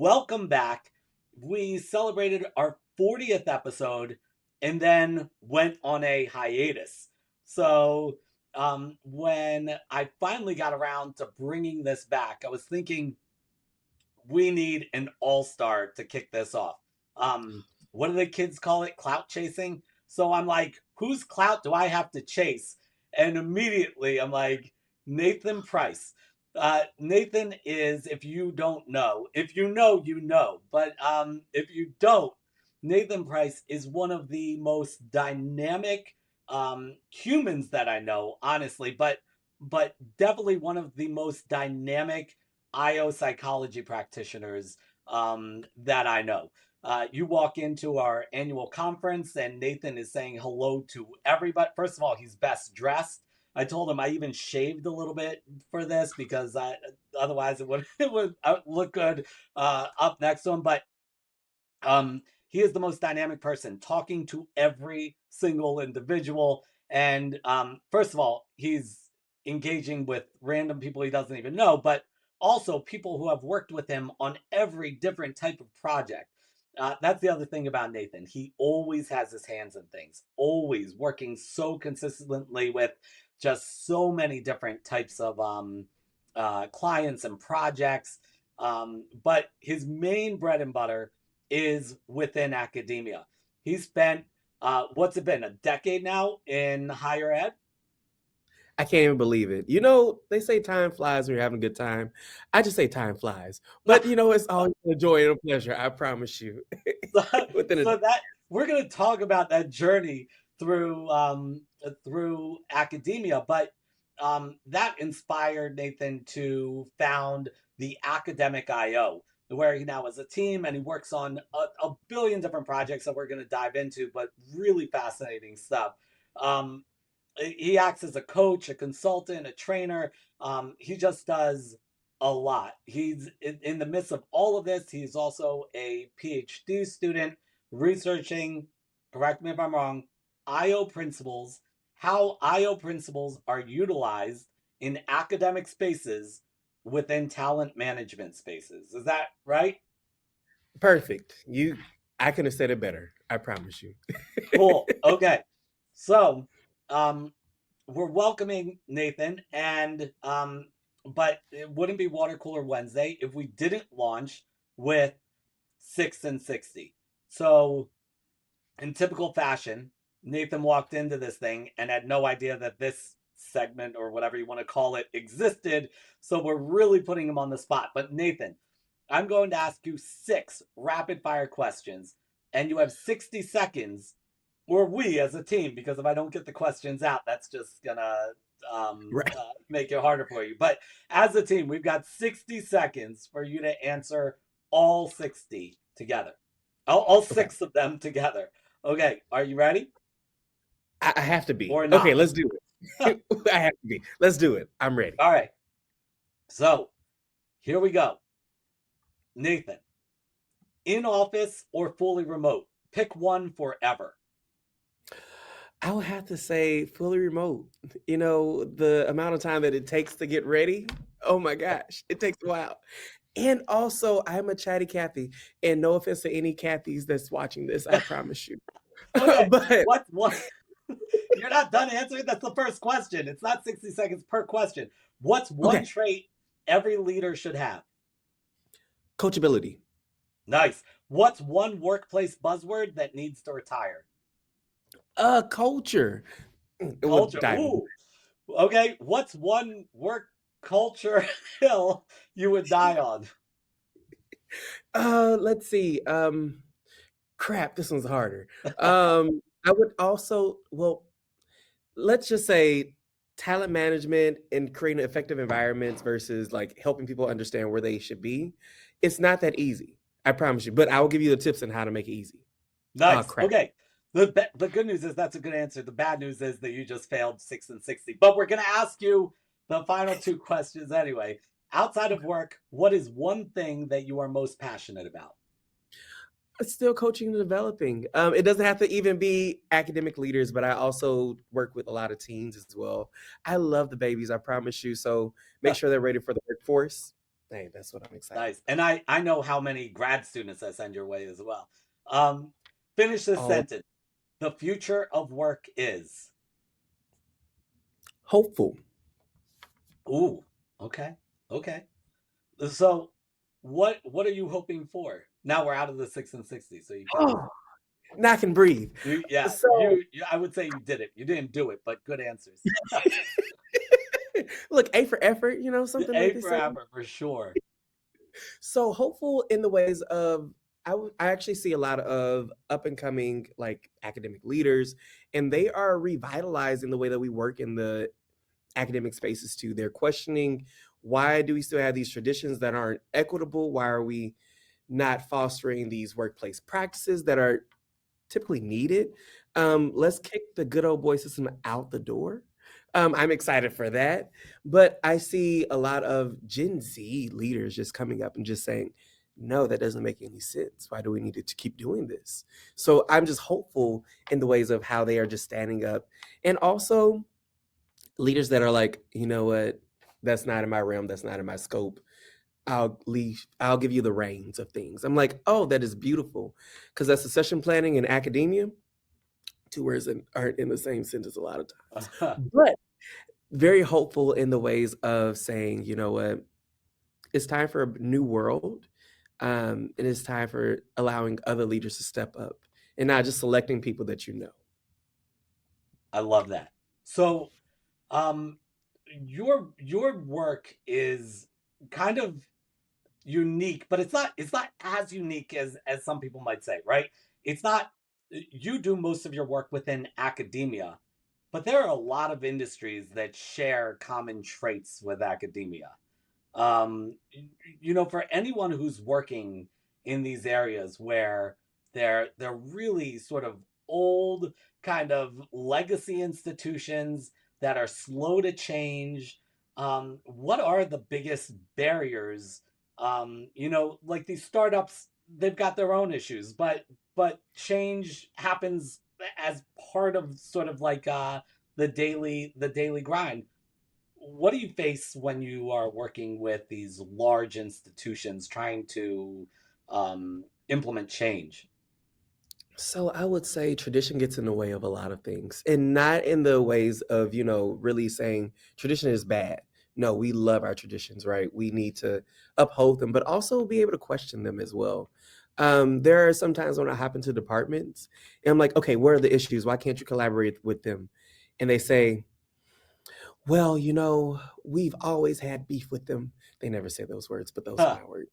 welcome back. We celebrated our 40th episode and then went on a hiatus. So, when I finally got around to bringing this back, I was thinking we need an all-star to kick this off. What do the kids call it? Clout chasing. So I'm like, whose clout do I have to chase? And immediately I'm like, Nathan Price. Nathan is, if you don't know, if you know, you know. But if you don't, Nathan Price is one of the most dynamic humans that I know, honestly. But definitely one of the most dynamic IO psychology practitioners that I know. You walk into our annual conference, and Nathan is saying hello to everybody. First of all, he's best dressed. I told him I even shaved a little bit for this because otherwise it would look good up next to him. But he is the most dynamic person, talking to every single individual. And first of all, he's engaging with random people he doesn't even know, but also people who have worked with him on every different type of project. That's the other thing about Nathan. He always has his hands in things, always working so consistently with just so many different types of clients and projects. But his main bread and butter is within academia. He spent, what's it been, a decade now in higher ed? I can't even believe it. You know, they say time flies when you're having a good time. I just say time flies. But you know, it's always a joy and a pleasure. I promise you. so, Within a so that we're going to talk about that journey through academia, but that inspired Nathan to found the Academic IO, where he now has a team and he works on a billion different projects that we're going to dive into, but really fascinating stuff. Um, he acts as a coach, a consultant, a trainer. He just does a lot. He's in the midst of all of this. He's also a PhD student researching, correct me if I'm wrong, IO principles, how IO principles are utilized in academic spaces within talent management spaces. Is that right? perfect. I couldn't have said it better. I promise you. Cool. Okay. So, um, we're welcoming Nathan, and but it wouldn't be Water Cooler Wednesday if we didn't launch with 6 and 60. So, in typical fashion, Nathan walked into this thing and had no idea that this segment or whatever you want to call it existed. So we're really putting him on the spot. But Nathan, I'm going to ask you 6 rapid fire questions, and you have 60 seconds, or we as a team, because if I don't get the questions out, that's just gonna Right. make it harder for you. But as a team, we've got 60 seconds for you to answer all 60 together, all Okay. six of them together. Okay, are you ready I have to be. or Okay, not? let's do it. I have to be. Let's do it. I'm ready. All right, so here we go. Nathan, in office or fully remote? Pick one forever. I would have to say fully remote. You know, the amount of time that it takes to get ready. Oh my gosh, it takes a while. And also, I'm a chatty Cathy. And no offense to any Cathys that's watching this, I promise you. Okay, But what's one? You're not done answering. That's the first question. It's not 60 seconds per question. What's one okay, trait every leader should have? coachability. Nice. What's one workplace buzzword that needs to retire? Culture. We'll Culture. dive in. Ooh. Okay. What's one work culture hill you would die on? Let's see. Crap, this one's harder. I would also, well, let's just say talent management and creating effective environments versus like helping people understand where they should be. It's not that easy. I promise you. But I will give you the tips on how to make it easy. Oh Nice. crap. Okay. The good news is that's a good answer. The bad news is that you just failed 6 and 60. But we're going to ask you the final 2 questions anyway. Outside of work, what is one thing that you are most passionate about? It's still coaching and developing. It doesn't have to even be academic leaders, but I also work with a lot of teens as well. I love the babies, I promise you. So make sure they're ready for the workforce. Hey, that's what I'm excited Nice. about. And I know how many grad students I send your way as well. Um, Finish this All sentence. The future of work is. hopeful. Ooh, okay. Okay. So what are you hoping for? Now we're out of the 6 and 60, so you can Oh, now I can breathe. yeah, So I would say you did it. You didn't do it, but good answers. look, A for effort, something like A they for say. effort for sure. So hopeful in the ways of I actually see a lot of up and coming like academic leaders, and they are revitalizing the way that we work in the academic spaces too. They're questioning, why do we still have these traditions that aren't equitable? Why are we not fostering these workplace practices that are typically needed? Let's kick the good old boy system out the door. I'm excited for that. But I see a lot of Gen Z leaders just coming up and just saying, no, that doesn't make any sense. Why do we need to keep doing this? So I'm just hopeful in the ways of how they are just standing up. And also leaders that are like, you know what, that's not in my realm, that's not in my scope. I'll give you the reins of things. I'm like, oh, that is beautiful. Because that's succession planning in academia, two words aren't in the same sentence a lot of times. But very hopeful in the ways of saying, you know what, it's time for a new world. And it's time for allowing other leaders to step up and not just selecting people that you know. I love that. So, um, your work is kind of unique, but it's not as unique as some people might say, right? It's not You do most of your work within academia, but there are a lot of industries that share common traits with academia. um for anyone who's working in these areas where they're really sort of old kind of legacy institutions that are slow to change, what are the biggest barriers? Like these startups, they've got their own issues, but change happens as part of sort of like the daily grind. What do you face when you are working with these large institutions trying to implement change? So I would say tradition gets in the way of a lot of things, and not in the ways of, really saying tradition is bad. No, we love our traditions, right? We need to uphold them, but also be able to question them as well. There are some times when I hop into departments and I'm like, okay, where are the issues? Why can't you collaborate with them? And they say, well, we've always had beef with them. They never say those words, but those are Huh. my words.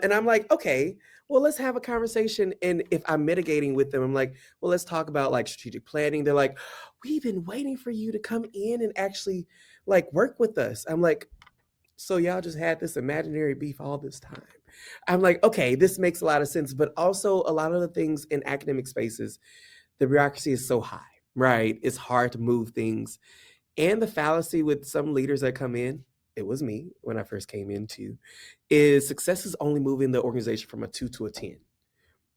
And I'm like, okay, well, let's have a conversation. And if I'm mitigating with them, I'm like, well, let's talk about like strategic planning. They're like, we've been waiting for you to come in and actually like work with us. I'm like, so y'all just had this imaginary beef all this time. I'm like, okay, this makes a lot of sense. But also, a lot of the things in academic spaces, the bureaucracy is so high, right? It's hard to move things. And the fallacy with some leaders that come in, it was me when I first came into, is success is only moving the organization from a 2 to a 10,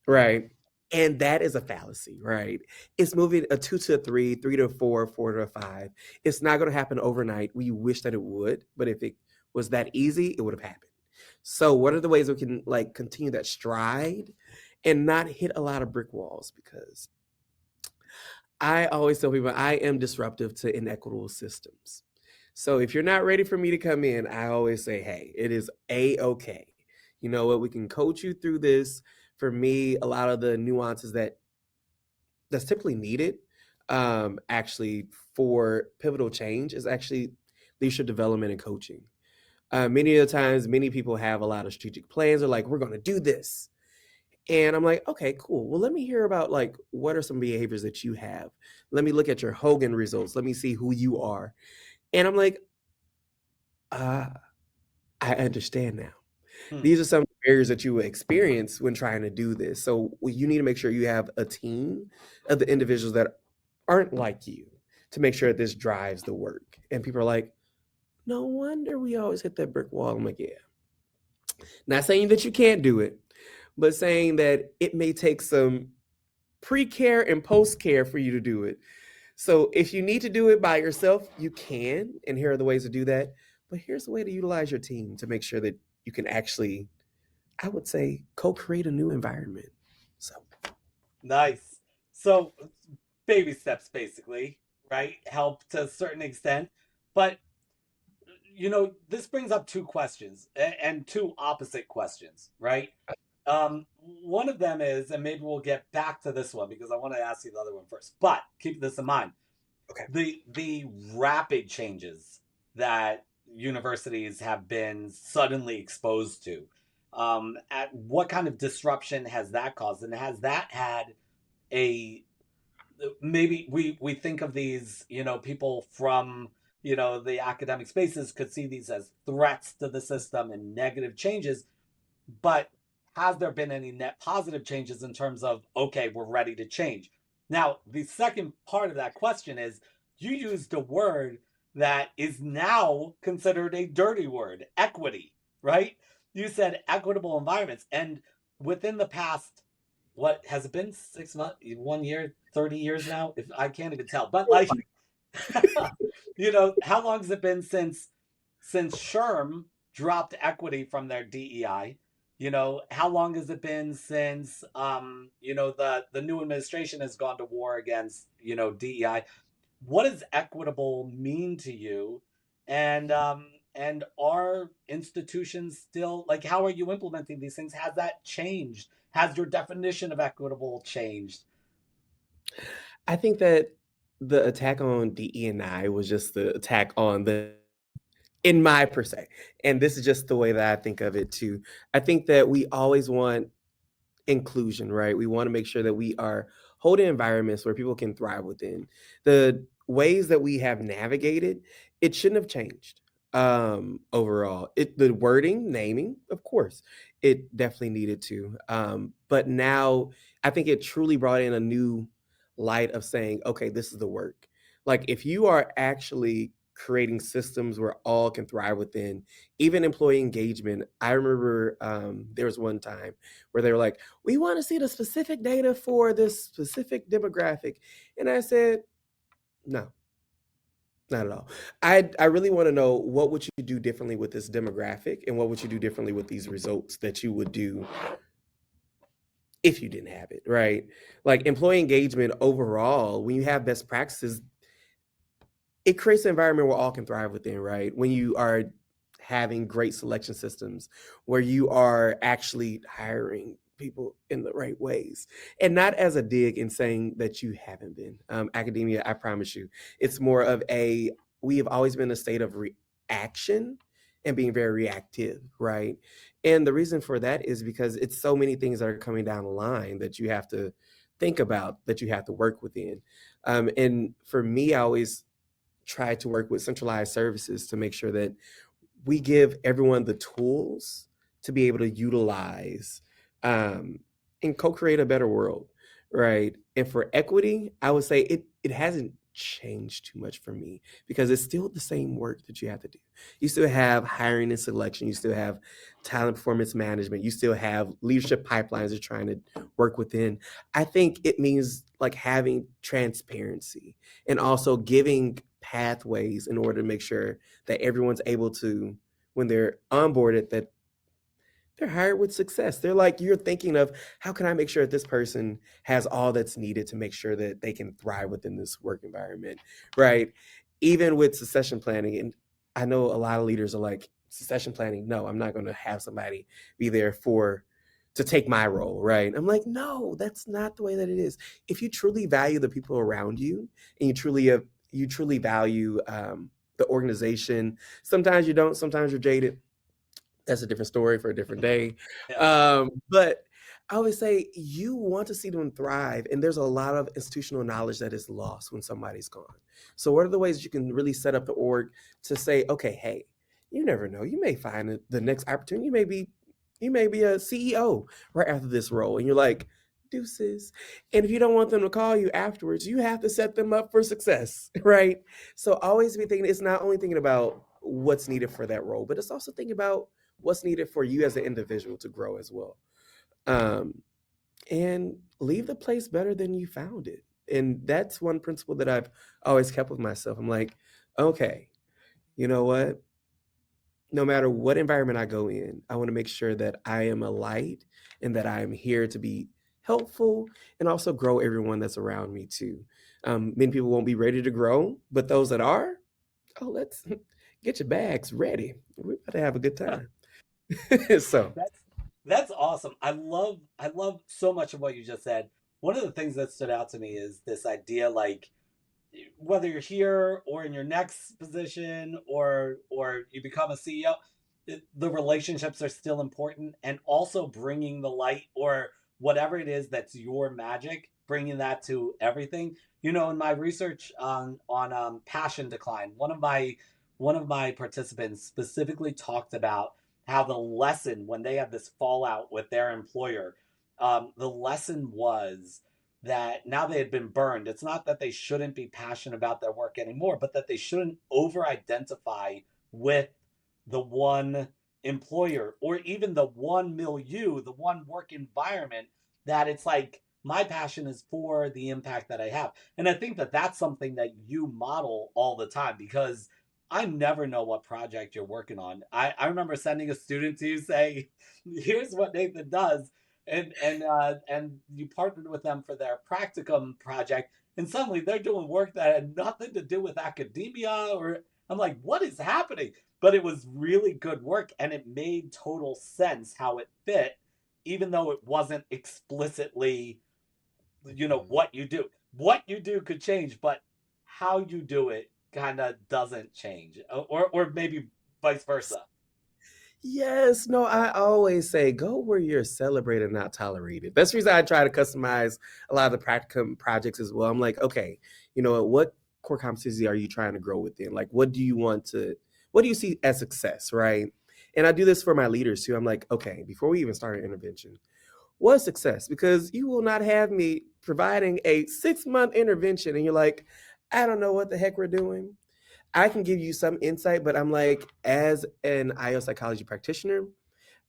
right? And that is a fallacy, right? It's moving a 2 to a 3, 3 to a 4, 4 to a 5. It's not going to happen overnight. We wish that it would, but if it was that easy, it would have happened. So what are the ways we can like continue that stride and not hit a lot of brick walls? Because I always tell people I am disruptive to inequitable systems. So if you're not ready for me to come in, I always say, hey, it is a-okay. You know what? We can coach you through this. For me, a lot of the nuances that's typically needed, actually for pivotal change is actually leadership development and coaching. Many of the times, many people have a lot of strategic plans. They're like, we're going to do this. And I'm like, okay, cool. Well, let me hear about like what are some behaviors that you have. Let me look at your Hogan results. Let me see who you are. And I'm like, ah, I understand now. Hmm. These are some barriers that you will experience when trying to do this. So you need to make sure you have a team of the individuals that aren't like you to make sure that this drives the work. And people are like, no wonder we always hit that brick wall. I'm like, yeah. Not saying that you can't do it, but saying that it may take some pre-care and post-care for you to do it. So if you need to do it by yourself, you can, and here are the ways to do that. But here's the way to utilize your team to make sure that you can actually, I would say, co-create a new environment. So Nice. So baby steps basically, right? Help to a certain extent. But this brings up two questions and two opposite questions, right? One of them is, and maybe we'll get back to this one because I want to ask you the other one first. But keep this in mind: okay. the rapid changes that universities have been suddenly exposed to. At what kind of disruption has that caused, and has that had a maybe we think of these people from the academic spaces could see these as threats to the system and negative changes, but has there been any net positive changes in terms of, okay, we're ready to change? Now, the second part of that question is, you used a word that is now considered a dirty word: equity, right? You said equitable environments. And within the past, what has it been, 6 months, 1 year, 30 years now? If I can't even tell, but like, how long has it been since Sherm dropped equity from their DEI? How long has it been since the new administration has gone to war against DEI? What does equitable mean to you? And are institutions still, like, how are you implementing these things? Has that changed? Has your definition of equitable changed? I think that the attack on DE&I was just the attack on the, in my per se, and this is just the way that I think of it too. I think that we always want inclusion, right? We want to make sure that we are holding environments where people can thrive within. The ways that we have navigated, it shouldn't have changed. Overall, the wording, naming, of course, it definitely needed to. But now I think it truly brought in a new light of saying, okay, this is the work. Like if you are actually creating systems where all can thrive within, even employee engagement. I remember there was one time where they were like, we want to see the specific data for this specific demographic. And I said, no, not at all. I really want to know, what would you do differently with this demographic, and what would you do differently with these results that you would do if you didn't have it, right? Like employee engagement overall, when you have best practices, it creates an environment where all can thrive within, right? When you are having great selection systems, where you are actually hiring people in the right ways, and not as a dig in saying that you haven't been. Academia, I promise you, it's more of a, we have always been in a state of reaction and being very reactive, right? And the reason for that is because it's so many things that are coming down the line that you have to think about, that you have to work within. And for me, I always try to work with centralized services to make sure that we give everyone the tools to be able to utilize um, and co-create a better world, right? And for equity, I would say it hasn't changed too much for me, because it's still the same work that you have to do. You still have hiring and selection, you still have talent performance management, you still have leadership pipelines you're trying to work within. I think it means like having transparency and also giving pathways in order to make sure that everyone's able to, when they're onboarded, that they're hired with success. They're like, you're thinking of, how can I make sure that this person has all that's needed to make sure that they can thrive within this work environment, right? Even with succession planning, and I know a lot of leaders are like, succession planning, no, I'm not going to have somebody be there for to take my role, right? I'm like, no, that's not the way that it is. If you truly value the people around you, and you truly value the organization, sometimes you don't, sometimes you're jaded, that's a different story for a different day. Yeah. But I always say you want to see them thrive, and there's a lot of institutional knowledge that is lost when somebody's gone. So, what are the ways you can really set up the org to say, okay, hey, you never know, you may find the next opportunity. You may be a CEO right after this role, and you're like, deuces. And if you don't want them to call you afterwards, you have to set them up for success, right? So always be thinking, it's not only thinking about what's needed for that role, but it's also thinking about what's needed for you as an individual to grow as well. Um, and leave the place better than you found it. And that's one principle that I've always kept with myself. I'm like, okay, you know what? no matter what environment I go in, I want to make sure that I am a light and that I am here to be helpful and also grow everyone that's around me too. Many people won't be ready to grow, but those that are, oh, let's get your bags ready. We're about to have a good time. So, That's that's awesome. I love so much of what you just said. One of the things that stood out to me is this idea, like, whether you're here or in your next position or you become a CEO, the relationships are still important, and also bringing the light or whatever it is that's your magic, bringing that to everything. In my research on passion decline, one of my participants specifically talked about how the lesson when they had this fallout with their employer, the lesson was that now they had been burned. It's not that they shouldn't be passionate about their work anymore, but that they shouldn't over identify with the one employer or even the one milieu, the one work environment, that it's like my passion is for the impact that I have. And I think that that's something that you model all the time, because I never know what project you're working on. I remember sending a student to you say, here's what Nathan does, and you partnered with them for their practicum project, and suddenly they're doing work that had nothing to do with academia. Or I'm like, what is happening? But it was really good work, and it made total sense how it fit, even though it wasn't explicitly, mhm. what you do could change, but how you do it kind of doesn't change, or maybe vice versa. Yes, no, I always say go where you're celebrated, not tolerated. That's the reason I try to customize a lot of the practicum projects as well. I'm like, okay, what core competency are you trying to grow within? Like, what do you see as success, right? And I do this for my leaders too. I'm like, okay, before we even start an intervention, what's success? Because you will not have me providing a 6-month intervention and you're like, I don't know what the heck we're doing. I can give you some insight, but I'm like, as an IO psychology practitioner,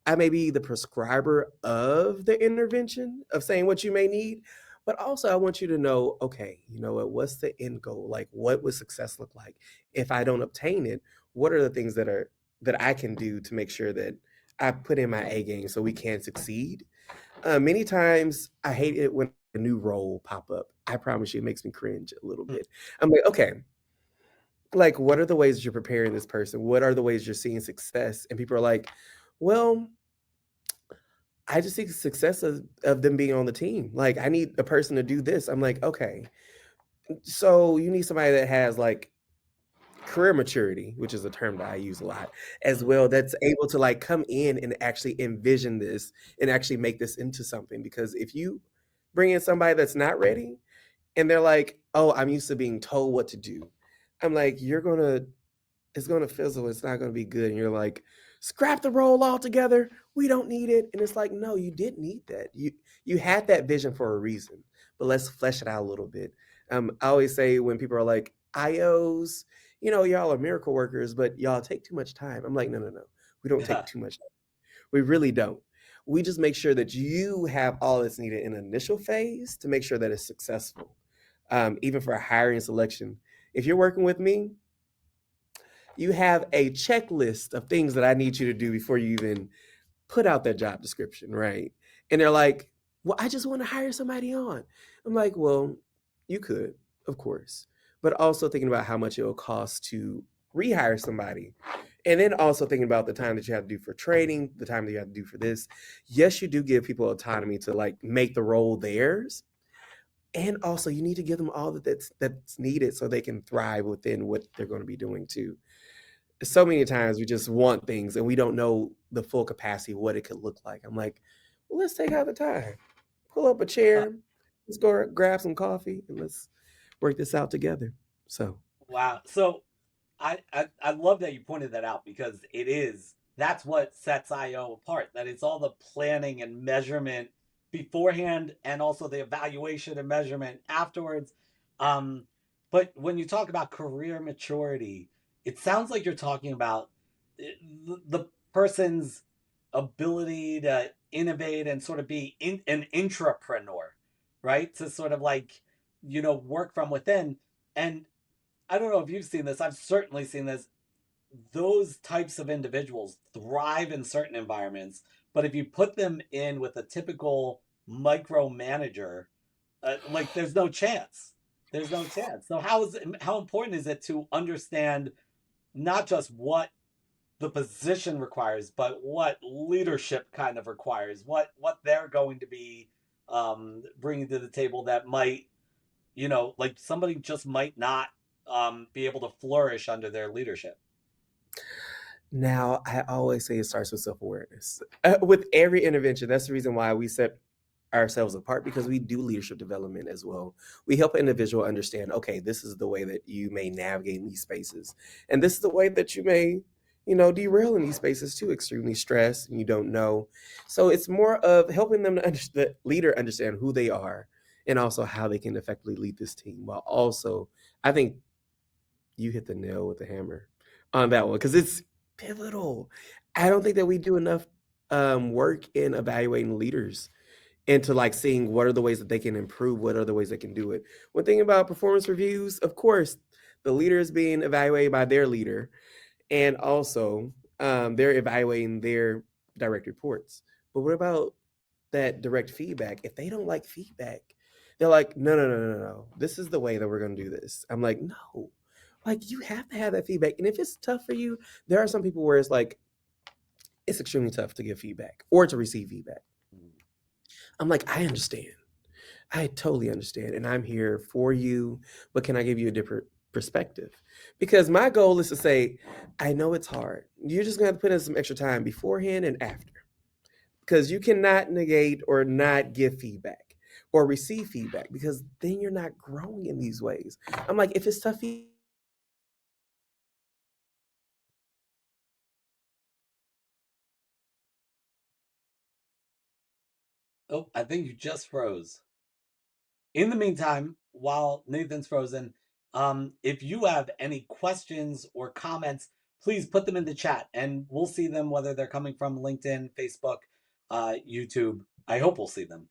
I may be the prescriber of the intervention of saying what you may need, but also I want you to know, okay, you know what, what's the end goal? Like, what would success look like? If I don't obtain it, what are the things that I can do to make sure that I put in my A game so we can succeed? Many times I hate it when a new role pop up. I promise you, it makes me cringe a little bit. I'm like, okay, like, what are the ways that you're preparing this person? What are the ways you're seeing success? And people are like, well, I just see success of them being on the team. Like, I need a person to do this. I'm like, okay, so you need somebody that has like career maturity, which is a term that I use a lot as well, that's able to like come in and actually envision this and actually make this into something. Because if you bring in somebody that's not ready and they're like, oh, I'm used to being told what to do, I'm like, it's gonna fizzle. It's not gonna be good. And you're like, scrap the role altogether. We don't need it. And it's like, no, you did need that. You had that vision for a reason. But let's flesh it out a little bit. I always say when people are like, IOs, y'all are miracle workers, but y'all take too much time. I'm like, no, no, no. We don't take Yeah. too much time. We really don't. We just make sure that you have all that's needed in the initial phase to make sure that it's successful. Even for hiring and selection. If you're working with me, you have a checklist of things that I need you to do before you even put out that job description, right? And they're like, well, I just want to hire somebody on. I'm like, well, you could, of course, but also thinking about how much it will cost to rehire somebody. And then also thinking about the time that you have to do for training, the time that you have to do for this. Yes, you do give people autonomy to like make the role theirs. And also you need to give them all that's needed so they can thrive within what they're going to be doing too. So many times we just want things and we don't know the full capacity of what it could look like. I'm like, well, let's take out the time, pull up a chair, let's go grab some coffee, and let's work this out together. So, Wow. So I love that you pointed that out, because that's what sets IO apart. That it's all the planning and measurement beforehand, and also the evaluation and measurement afterwards. Um, but when you talk about career maturity, it sounds like you're talking about the person's ability to innovate and sort of be an intrapreneur, right? To sort of like, work from within. And I don't know if you've seen this. I've certainly seen this. those types of individuals thrive in certain environments, but if you put them in with a typical micromanager, like there's no chance. There's no chance. So how important is it to understand not just what the position requires, but what leadership kind of requires, what they're going to be bringing to the table that might, like somebody just might not be able to flourish under their leadership. Now, I always say it starts with self-awareness. With every intervention, that's the reason why we set ourselves apart because we do leadership development as well. We help an individual understand, okay, this is the way that you may navigate in these spaces. And this is the way that you may, derail in these spaces too, extremely stressed and you don't know. So it's more of helping them to the leader understand who they are and also how they can effectively lead this team while also, I think you hit the nail with the hammer on that one because it's pivotal. I don't think that we do enough work in evaluating leaders into like seeing what are the ways that they can improve, what are the ways they can do it. One thing about performance reviews, of course, the leader is being evaluated by their leader, and also they're evaluating their direct reports. But what about that direct feedback? If they don't like feedback, they're like, no, no, no, no, no. This is the way that we're going to do this. I'm like, no, like you have to have that feedback. And if it's tough for you, there are some people where it's like, it's extremely tough to give feedback or to receive feedback. I'm like, I understand. I totally understand. And I'm here for you, but can I give you a different perspective? Because my goal is to say, I know it's hard. You're just going to have to put in some extra time beforehand and after because you cannot negate or not give feedback or receive feedback because then you're not growing in these ways. I'm like, if it's tough, Oh, I think you just froze. In the meantime, while Nathan's frozen, if you have any questions or comments, please put them in the chat and we'll see them whether they're coming from LinkedIn, Facebook, YouTube. I hope we'll see them.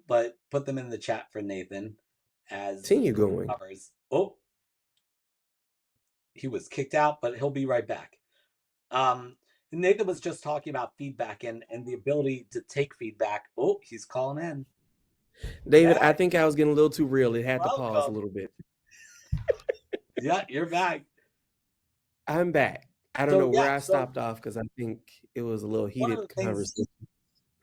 But put them in the chat for Nathan as continue going. covers. Oh, he was kicked out, but he'll be right back. Um, Nathan was just talking about feedback and the ability to take feedback. Oh, he's calling in. David, I Hey, think I was getting a little too real. It had to pause a welcome. little bit. Yeah, you're back. I'm back. I don't So know where yeah, I so stopped off because I think it was a little one of heated the things, conversation.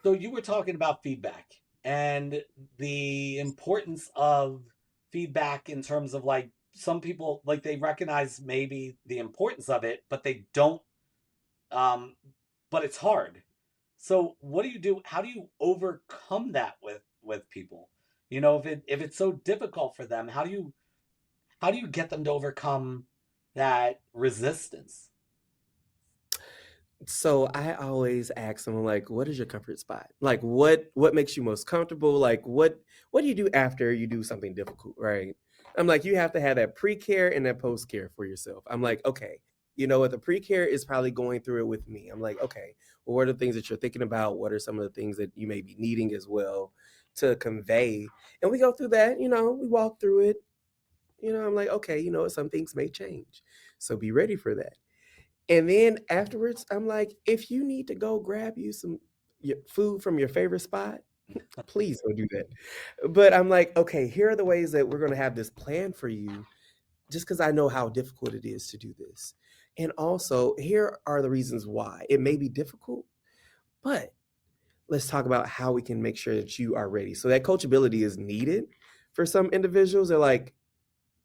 so you were talking about feedback and the importance of feedback in terms of like some people like they recognize maybe the importance of it, but they don't um but it's hard. So what do you do? How do you overcome that with people? If it's so difficult for them, how do you get them to overcome that resistance? So I always ask someone like, "What is your comfort spot? Like, what makes you most comfortable? Like, what do you do after you do something difficult, right?" I'm like, you have to have that pre-care and that post-care for yourself. I'm like, okay, you know what? The pre-care is probably going through it with me. I'm like, okay, well, what are the things that you're thinking about? What are some of the things that you may be needing as well to convey? And we go through that. We walk through it. I'm like, okay, some things may change, so be ready for that. And then afterwards, I'm like, if you need to go grab you some food from your favorite spot, please go do that. But I'm like, okay, here are the ways that we're going to have this plan for you, just because I know how difficult it is to do this. And also, here are the reasons why it may be difficult, but let's talk about how we can make sure that you are ready. So that coachability is needed for some individuals. They're like,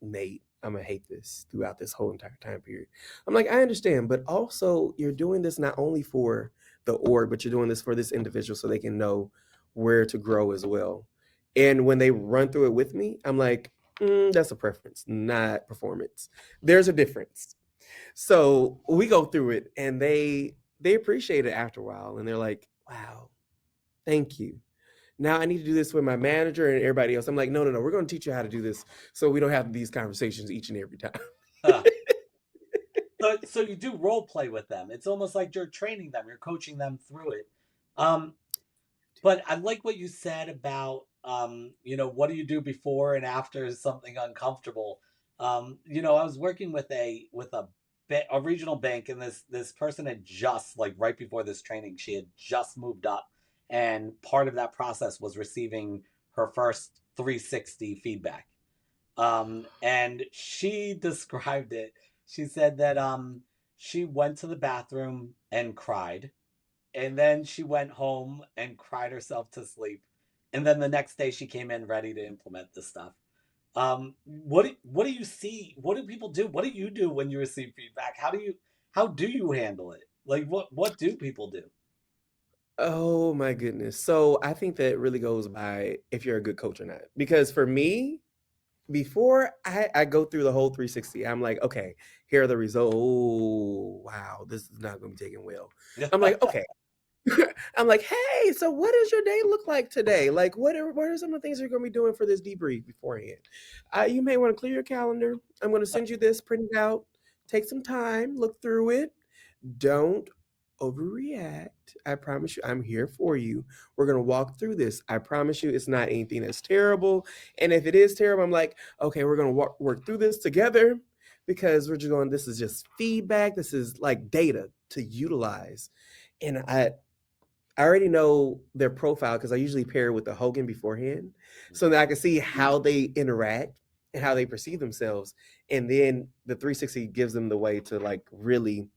Nate, I'm gonna hate this throughout this whole entire time period. I'm like, I understand, but also you're doing this not only for the org, but you're doing this for this individual so they can know where to grow as well. And when they run through it with me, I'm like, that's a preference, not performance. There's a difference. So we go through it, and they appreciate it after a while, and they're like, wow, thank you. Now I need to do this with my manager and everybody else. I'm like, no, no, no. We're going to teach you how to do this so we don't have these conversations each and every time. So you do role play with them. It's almost like you're training them, you're coaching them through it. Um, but I like what you said about what do you do before and after something uncomfortable. I was working with a a regional bank, and this person had just, like, right before this training, she had just moved up, and part of that process was receiving her first 360 feedback. And she described it. She said that she went to the bathroom and cried, and then she went home and cried herself to sleep, and then the next day she came in ready to implement this stuff. What do you see? What do people do? What do you do when you receive feedback? How do you handle it? Like, what do people do? Oh my goodness. So I think that really goes by if you're a good coach or not. Because for me, before I go through the whole 360, I'm like, okay, here are the results. Oh, wow, this is not going to be taken well. I'm like, okay. I'm like, hey, so what does your day look like today? Like, what are some of the things you're going to be doing for this debrief beforehand? You may want to clear your calendar. I'm going to send you this, print it out, take some time, look through it. Don't overreact. I promise you, I'm here for you. We're going to walk through this. I promise you, it's not anything that's terrible. And if it is terrible, I'm like, okay, we're going to work through this together because we're just going, this is just feedback. This is like data to utilize. And I already know their profile because I usually pair with the Hogan beforehand so that I can see how they interact and how they perceive themselves. And then the 360 gives them the way to like really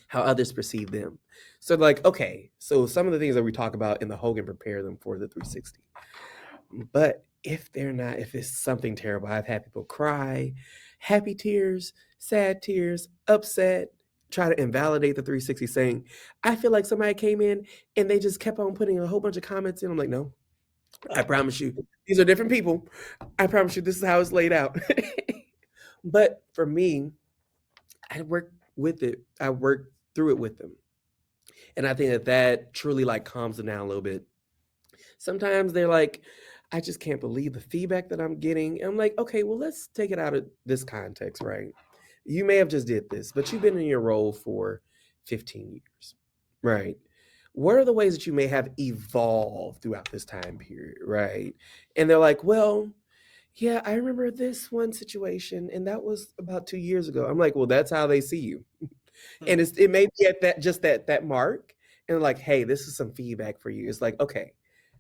how others perceive them. So like, okay, so some of the things that we talk about in the Hogan prepare them for the 360. But if they're not, if it's something terrible, I've had people cry, happy tears, sad tears, upset, try to invalidate the 360 saying, I feel like somebody came in and they just kept on putting a whole bunch of comments in. I'm like, no, I promise you, these are different people. I promise you, this is how it's laid out. But for me, I work with it. I work through it with them. And I think that that truly like calms them down a little bit. Sometimes they're like, I just can't believe the feedback that I'm getting. And I'm like, okay, well, let's take it out of this context, right? You may have just did this, but you've been in your role for 15 years, right? What are the ways that you may have evolved throughout this time period, right? And they're like, well, yeah, I remember this one situation, and that was about 2 years ago. I'm like, well, that's how they see you. And it may be at that just that mark, and like, hey, this is some feedback for you. It's like, okay,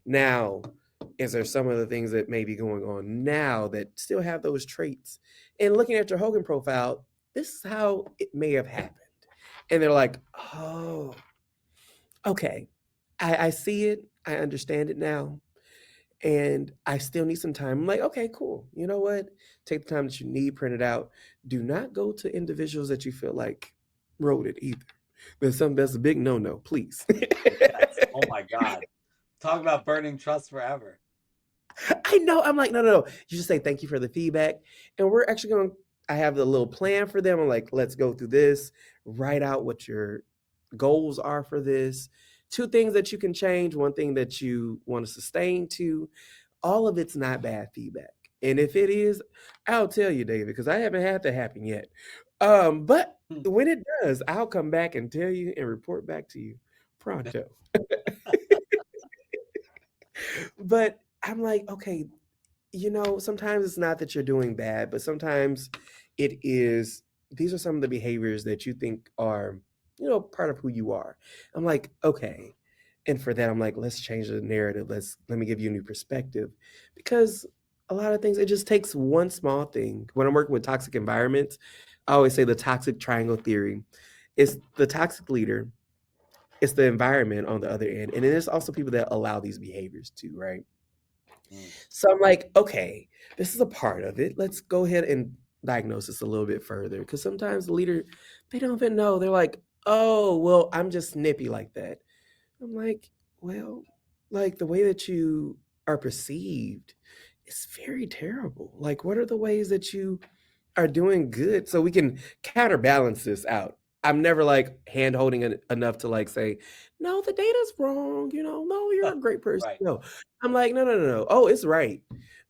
now is there some of the things that may be going on now that still have those traits? And looking at your Hogan profile, this is how it may have happened. And they're like, oh, okay. I see it. I understand it now. And I still need some time. I'm like, okay, cool. You know what? Take the time that you need, print it out. Do not go to individuals that you feel like wrote it either. That's a big no-no, please. Yes. Oh my God. Talk about burning trust forever. I know. I'm like, no, no, no. You just say thank you for the feedback. And we're actually going to, I have the little plan for them. I'm like, let's go through this, write out what your goals are for this. Two things that you can change, one thing that you want to sustain to. All of it's not bad feedback. And if it is, I'll tell you, David, because I haven't had that happen yet. But when it does, I'll come back and tell you and report back to you pronto. But I'm like, okay, sometimes it's not that you're doing bad, but sometimes it is, these are some of the behaviors that you think are, part of who you are. I'm like, okay. And for that, I'm like, let's change the narrative. Let me give you a new perspective. Because a lot of things, it just takes one small thing. When I'm working with toxic environments, I always say the toxic triangle theory. It's the toxic leader, it's the environment on the other end, and then there's also people that allow these behaviors too, right? Mm. So I'm like, okay, this is a part of it. Let's go ahead and diagnose this a little bit further. Because sometimes the leader, they don't even know. They're like, oh, well, I'm just snippy like that. I'm like, well, like the way that you are perceived is very terrible. Like, what are the ways that you are doing good so we can counterbalance this out? I'm never like hand holding enough to like say, no, the data's wrong. No, you're a great person. Right. No, I'm like, no, no, no, no. Oh, it's right.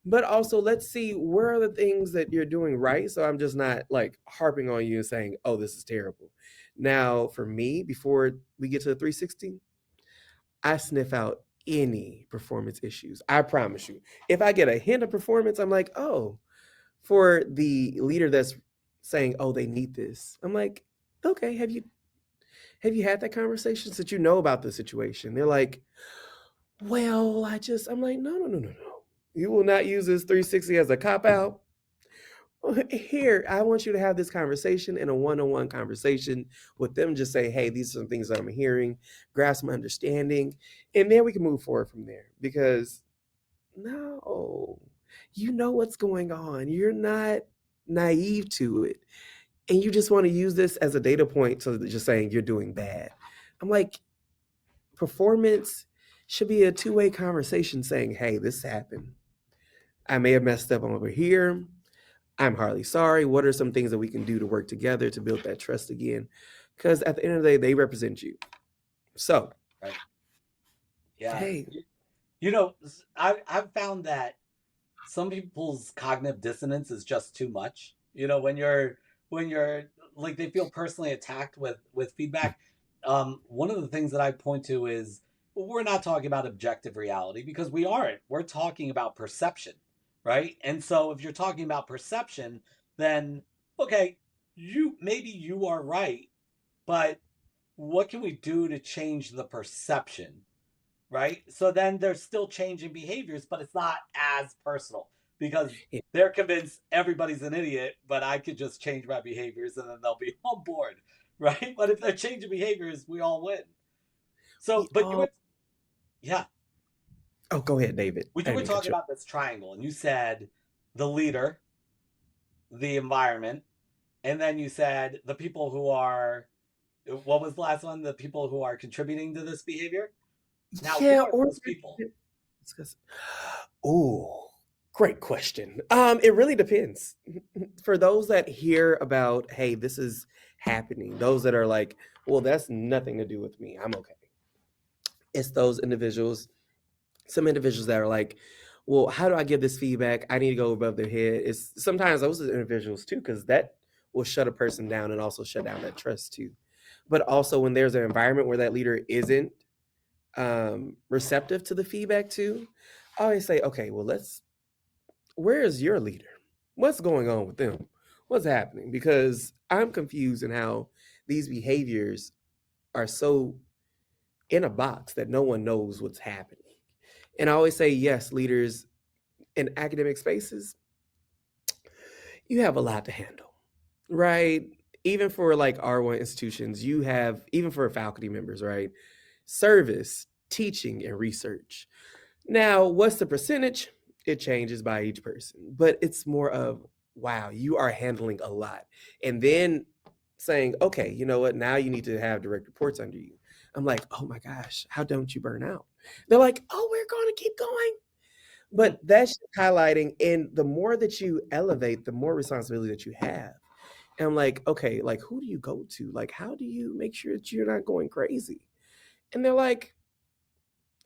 But also, let's see where are the things that you're doing right. So I'm just not like harping on you and saying, oh, this is terrible. Now, for me, before we get to the 360, I sniff out any performance issues. I promise you. If I get a hint of performance, I'm like, oh, for the leader that's saying, "Oh, they need this." I'm like, "Okay, have you had that conversation since you know about the situation?" They're like, "Well, I'm like, "No, no, no, no, no. You will not use this 360 as a cop out. Here, I want you to have this conversation in a one-on-one conversation with them. Just say, hey, these are some things that I'm hearing, grasp my understanding, and then we can move forward from there. Because no, you know what's going on. You're not naive to it. And you just want to use this as a data point to just saying you're doing bad. I'm like, performance should be a two-way conversation saying, hey, this happened. I may have messed up over here. I'm hardly sorry. What are some things that we can do to work together to build that trust again? Because at the end of the day, they represent you. So, Right. Yeah. hey, You know, I've found that some people's cognitive dissonance is just too much. You know, when you're like they feel personally attacked with feedback. One of the things that I point to is we're not talking about objective reality because we aren't. We're talking about perception, right? And so if you're talking about perception, then okay, you are right, but what can we do to change the perception? Right? So then they're still changing behaviors, but it's not as personal because yeah, they're convinced everybody's an idiot, but I could just change my behaviors and then they'll be on board, right? But if they're changing behaviors, we all win. So, we but you all. were, yeah, Oh, go ahead, David. when I you didn't were mean to cut talking you about this triangle and you said the leader, the environment, and then you said the people who are, what was the last one? The people who are contributing to this behavior. off. Now, who Yeah, are or those people? discuss. Oh, great question. It really depends. For those that hear about, hey, this is happening, those that are like, well, that's nothing to do with me. I'm okay. It's those individuals, some individuals that are like, well, how do I give this feedback? I need to go above their head. It's sometimes those are individuals too, because that will shut a person down and also shut down that trust too. But also when there's an environment where that leader isn't receptive to the feedback too, I always say, okay, well, where is your leader? What's going on with them? What's happening? Because I'm confused in how these behaviors are so in a box that no one knows what's happening. And I always say, yes, leaders in academic spaces, you have a lot to handle, right? Even for like R1 institutions, you have, even for faculty members, right? Service, teaching, and research. Now, what's the percentage? It changes by each person, but it's more of, wow, you are handling a lot. And then saying, okay, you know what? Now you need to have direct reports under you. I'm like, oh my gosh, how don't you burn out? They're like, oh, we're going to keep going. But that's just highlighting. And the more that you elevate, the more responsibility that you have. And I'm like, okay, like who do you go to? Like, how do you make sure that you're not going crazy? And they're like,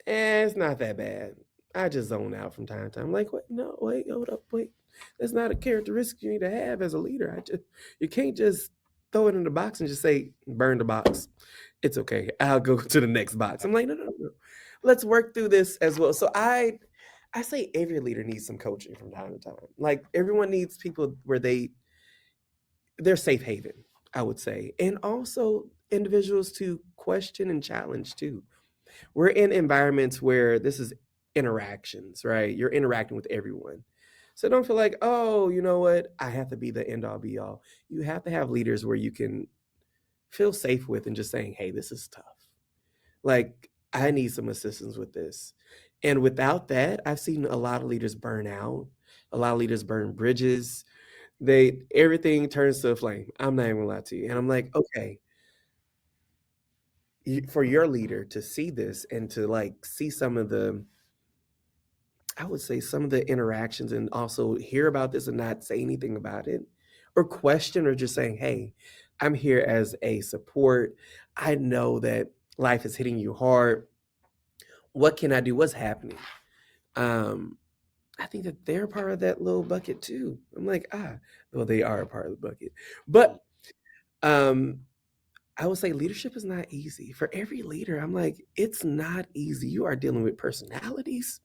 it's not that bad. I just zone out from time to time. I'm like, what? No, wait, hold up, wait. That's not a characteristic you need to have as a leader. You can't just throw it in the box and just say, burn the box. It's okay. I'll go to the next box. I'm like, no, no, no, no. Let's work through this as well. So I say every leader needs some coaching from time to time. Like everyone needs people where they're safe haven, I would say. And also individuals to question and challenge too. We're in environments where this is interactions, right? You're interacting with everyone. So don't feel like, oh, you know what? I have to be the end all be all. You have to have leaders where you can feel safe with and just saying, hey, this is tough. Like, I need some assistance with this. And without that, I've seen a lot of leaders burn out, a lot of leaders burn bridges. Everything turns to a flame. I'm not even gonna lie to you. And I'm like, okay, for your leader to see this and to like see some of the, I would say some of the interactions and also hear about this and not say anything about it or question or just saying, hey, I'm here as a support. I know that life is hitting you hard. What can I do? What's happening? Um, I think that they're part of that little bucket too. I'm like, well, they are a part of the bucket. But um I would say leadership is not easy. For every leader, I'm like, it's not easy. You are dealing with personalities.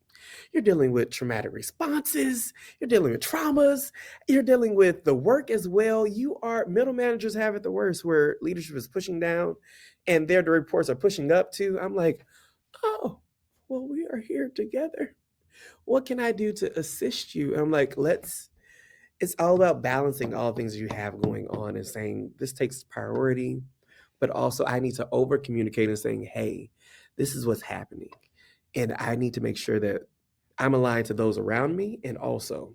You're dealing with traumatic responses. You're dealing with traumas. You're dealing with the work as well. You are middle managers have it the worst, where leadership is pushing down and their reports are pushing up too. I'm like, oh, well, we are here together. What can I do to assist you? And I'm like, it's all about balancing all things you have going on and saying this takes priority, but also I need to over communicate and saying, hey, this is what's happening. And I need to make sure that I'm aligned to those around me and also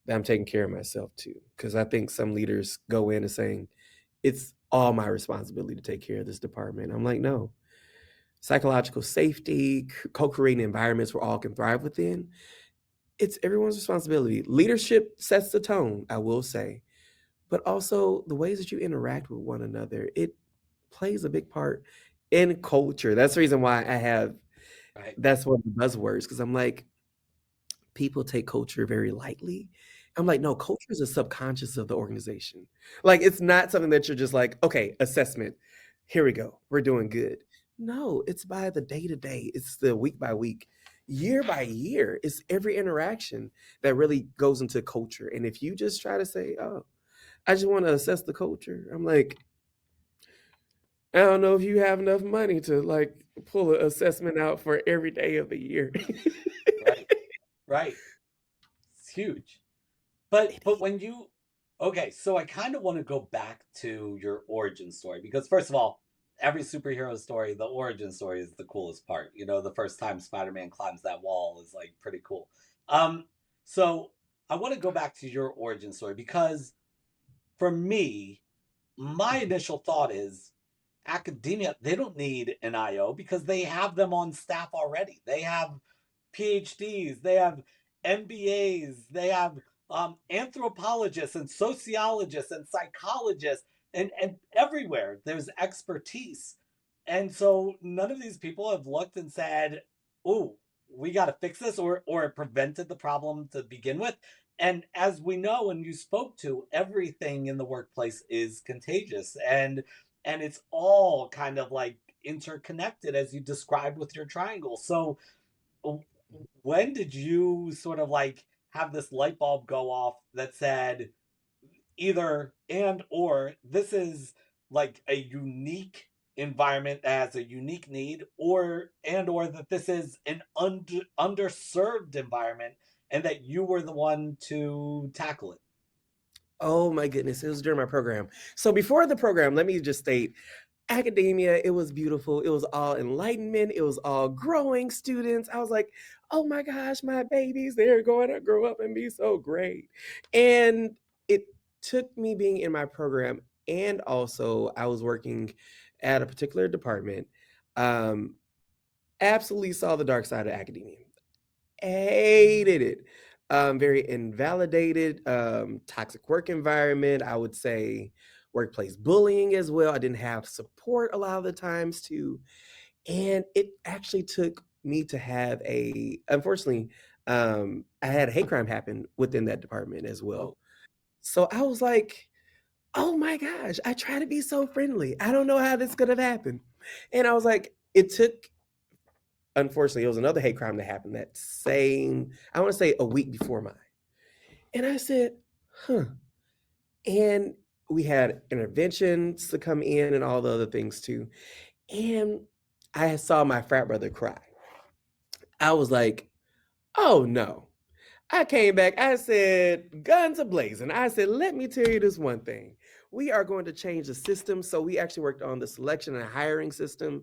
that I'm taking care of myself too. Because I think some leaders go in and saying, it's all my responsibility to take care of this department. I'm like, no. Psychological safety, co creating environments where all can thrive within, it's everyone's responsibility. Leadership sets the tone, I will say, but also the ways that you interact with one another, it plays a big part in culture. That's the reason why I have Right. that's one of the buzzwords because I'm like, people take culture very lightly. I'm like, no, culture is a subconscious of the organization. Like, it's not something that you're just like, okay, assessment. Here we go. We're doing good. No, it's by the day to day. It's the week by week, year by year. It's every interaction that really goes into culture. And if you just try to say, oh, I just want to assess the culture, I'm like, I don't know if you have enough money to like pull an assessment out for every day of the year. Right. Right. It's huge. But It but when you okay, so I kind of want to go back to your origin story because first of all, every superhero story, the origin story is the coolest part. You know, the first time Spider-Man climbs that wall is like pretty cool. Um, so I want to go back to your origin story because for me, my initial thought is academia, they don't need an IO because they have them on staff already. They have PhDs, they have MBAs, they have anthropologists and sociologists and psychologists, and everywhere there's expertise. And so none of these people have looked and said, "Oh, we got to fix this," or it prevented the problem to begin with. And as we know, and you spoke to, everything in the workplace is contagious, and it's all kind of like interconnected as you described with your triangle. So when did you sort of like have this light bulb go off that said either and or this is like a unique environment that has a unique need, or and or that this is an underserved environment and that you were the one to tackle it? Oh my goodness, it was during my program. So before the program, let me just state academia, it was beautiful. It was all enlightenment. It was all growing students. I was like, oh my gosh, my babies, they're going to grow up and be so great. And it took me being in my program and also I was working at a particular department. Um, Absolutely saw the dark side of academia. Hated it. Very invalidated, toxic work environment. I would say workplace bullying as well. I didn't have support a lot of the times too. And it actually took me to have unfortunately, I had a hate crime happen within that department as Oh, well. So I was like, oh my gosh, I try to be so friendly. I don't know how this could have happened. And I was like, it took unfortunately, it was another hate crime that happened that same, I want to say a week before mine. And I said, huh. And we had interventions to come in and all the other things too. And I saw my frat brother cry. I was like, oh no. I came back. I said, guns ablazing. I said, let me tell you this one thing. We are going to change the system. So we actually worked on the selection and hiring system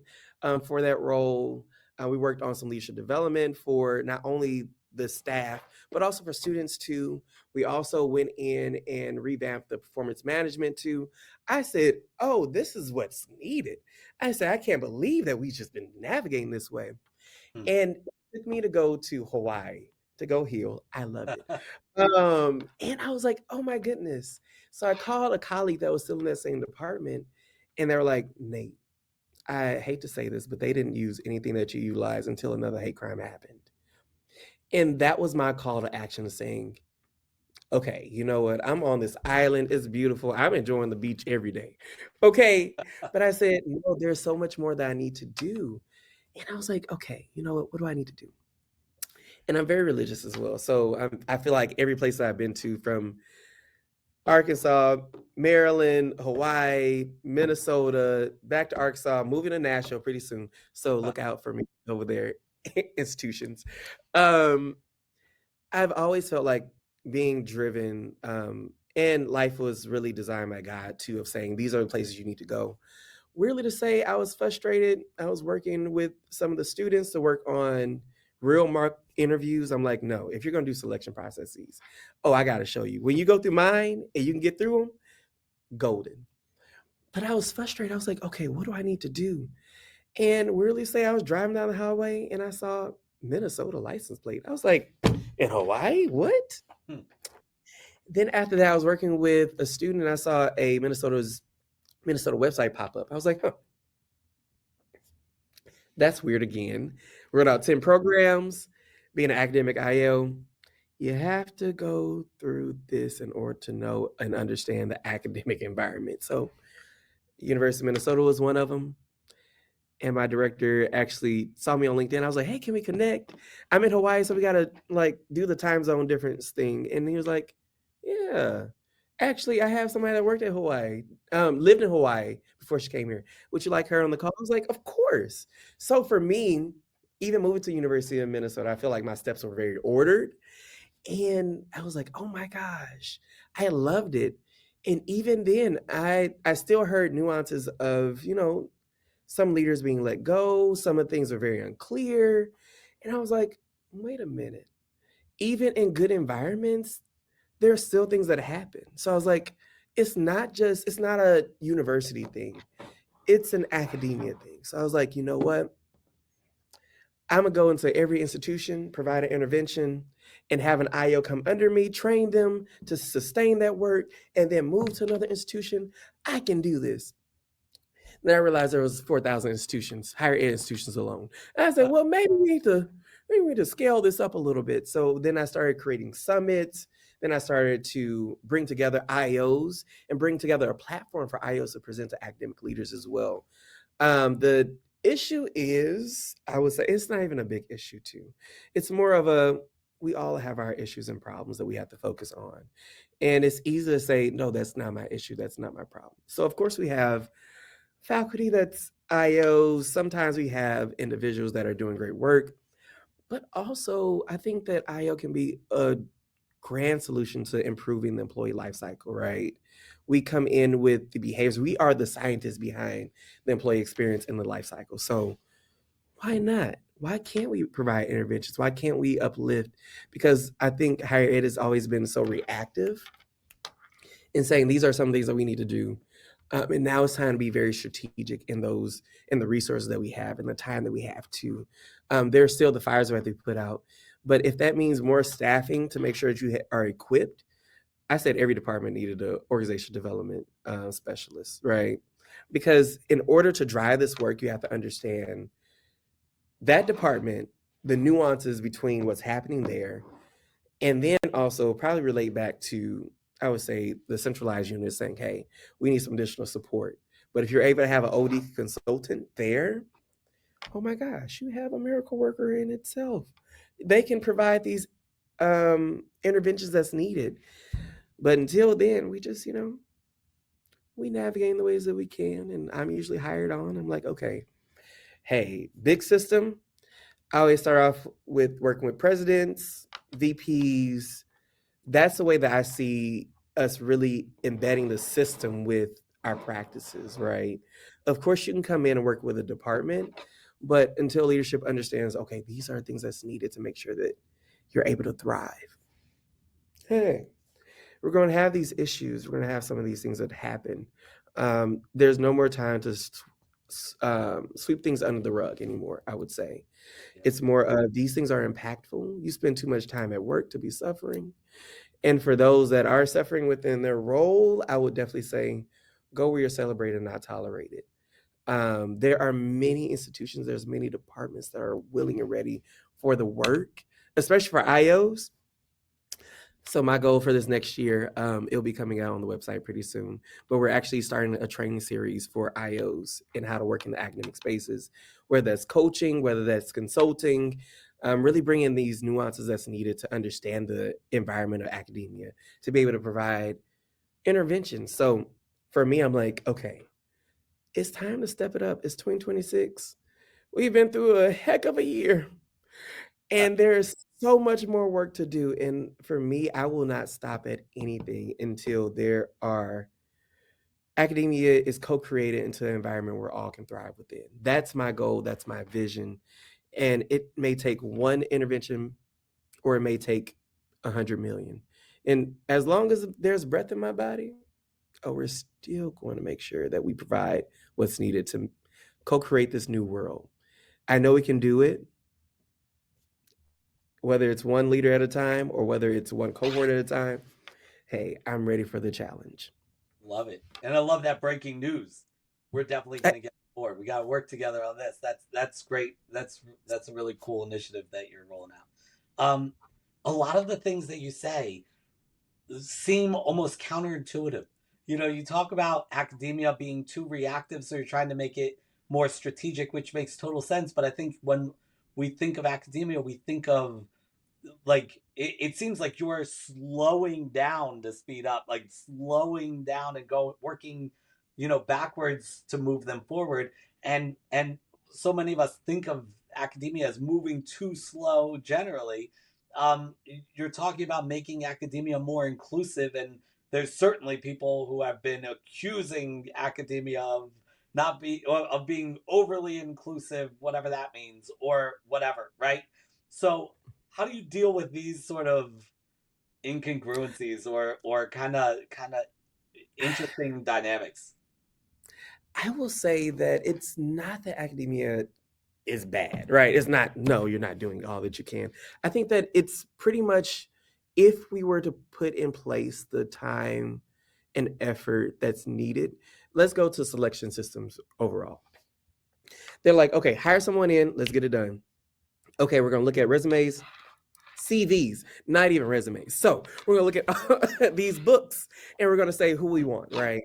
for that role. We worked on some leadership development for not only the staff, but also for students too. We also went in and revamped the performance management too. I said, oh, this is what's needed. I said, I can't believe that we've just been navigating this way. hmm. And it took me to go to Hawaii to go heal. I loved it. And I was like, "Oh my goodness." So I called a colleague that was still in that same department, and they were like, "Nate, I hate to say this, but they didn't use anything that you utilized until another hate crime happened." And that was my call to action saying, okay, you know what? I'm on this island. It's beautiful. I'm enjoying the beach every day. Okay. But I said, no, there's so much more that I need to do. And I was like, okay, you know what? What do I need to do? And I'm very religious as well. So I feel like every place that I've been to, from Arkansas, Maryland, Hawaii, Minnesota, back to Arkansas, moving to Nashville pretty soon. So look out for me over there, institutions. Um, I've always felt like being driven, and life was really designed by God too, of saying these are the places you need to go. Weirdly to say, I was frustrated. I was working with some of the students to work on real mark interviews. I'm like, no, if you're going to do selection processes, oh, I got to show you. When you go through mine and you can get through them, golden. But I was frustrated. I was like, okay, what do I need to do? And weirdly say, I was driving down the highway and I saw Minnesota license plate. I was like, in Hawaii? What? Hmm. Then after that, I was working with a student and I saw a Minnesota website pop up. I was like, huh, that's weird again. Wrote out 10 programs, being an academic IO. You have to go through this in order to know and understand the academic environment. So, University of Minnesota was one of them. And my director actually saw me on LinkedIn. I was like, "Hey, can we connect? I'm in Hawaii, so we gotta like do the time zone difference thing." And he was like, "Yeah, actually, I have somebody that worked at Hawaii, lived in Hawaii before she came here. Would you like her on the call?" I was like, "Of course." So for me, even moving to University of Minnesota, I feel like my steps were very ordered, and I was like, "Oh my gosh, I loved it." And even then, I still heard nuances of some leaders being let go, some of the things are very unclear. And I was like, wait a minute. Even in good environments, there are still things that happen. So I was like, it's not a university thing, it's an academia thing. So I was like, you know what? I'm gonna go into every institution, provide an intervention, and have an IO come under me, train them to sustain that work, and then move to another institution. I can do this. Then I realized there was 4,000 institutions, higher ed institutions alone. And I said, well, maybe we need to scale this up a little bit. So then I started creating summits. Then I started to bring together IOs and bring together a platform for IOs to present to academic leaders as well. The issue is, I would say, it's not even a big issue too. It's more of a, we all have our issues and problems that we have to focus on. And it's easy to say, no, that's not my issue. That's not my problem. So of course we have faculty that's IOs. Sometimes we have individuals that are doing great work, but also I think that IO can be a grand solution to improving the employee life cycle, right? We come in with the behaviors. We are the scientists behind the employee experience in the life cycle. So why not? Why can't we provide interventions? Why can't we uplift? Because I think higher ed has always been so reactive and saying these are some things that we need to do. And now it's time to be very strategic in the resources that we have and the time that we have to. There's still the fires that we put out, but if that means more staffing to make sure that you are equipped, I said every department needed an organizational development specialist, right? Because in order to drive this work, you have to understand that department, the nuances between what's happening there, and then also probably relate back to, I would say, the centralized unit saying, hey, we need some additional support. But if you're able to have an OD consultant there, oh my gosh, you have a miracle worker in itself. They can provide these interventions that's needed. But until then, we just, we navigate in the ways that we can. And I'm usually hired on. I'm like, okay, hey, big system. I always start off with working with presidents, VPs. That's the way that I see us really embedding the system with our practices, right? Of course, you can come in and work with a department, but until leadership understands, okay, these are things that's needed to make sure that you're able to thrive. Hey, we're going to have these issues. We're going to have some of these things that happen. There's no more time to sweep things under the rug anymore, I would say. Yeah. It's more of these things are impactful. You spend too much time at work to be suffering. And for those that are suffering within their role, I would definitely say go where you're celebrated and not tolerated. There are many institutions, there's many departments that are willing and ready for the work, especially for IOs. So my goal for this next year, it'll be coming out on the website pretty soon. But we're actually starting a training series for IOs and how to work in the academic spaces, whether that's coaching, whether that's consulting, really bringing these nuances that's needed to understand the environment of academia to be able to provide interventions. So for me, I'm like, okay, it's time to step it up. It's 2026. We've been through a heck of a year. Uh, And there's so much more work to do, and for me, I will not stop at anything until there are academia is co-created into an environment where all can thrive within. That's my goal, that's my vision, and it may take one intervention or it may take 100 million. And as long as there's breath in my body, oh, we're still going to make sure that we provide what's needed to co-create this new world. I know we can do it, whether it's one leader at a time or whether it's one cohort at a time. Hey, I'm ready for the challenge. love it, and I love that breaking news. We're definitely I, going to get board. We got to work together on this. That's great. That's a really cool initiative that you're rolling out. A lot of the things that you say seem almost counterintuitive. You know, you talk about academia being too reactive, so you're trying to make it more strategic, which makes total sense. But I think when we think of academia, we think of like it seems like you are slowing down to speed up, like slowing down and go working, backwards to move them forward. And so many of us think of academia as moving too slow generally. You're talking about making academia more inclusive, and there's certainly people who have been accusing academia of not be of being overly inclusive, whatever that means, or whatever, right? So how do you deal with these sort of incongruencies or kind of interesting dynamics? I will say that it's not that academia is bad, right? It's not, no, you're not doing all that you can. I think that it's pretty much if we were to put in place the time and effort that's needed, let's go to selection systems overall. They're like, okay, hire someone in, let's get it done. Okay, we're going to look at resumes, CVs, not even resumes. So we're going to look at these books and we're going to say who we want, right?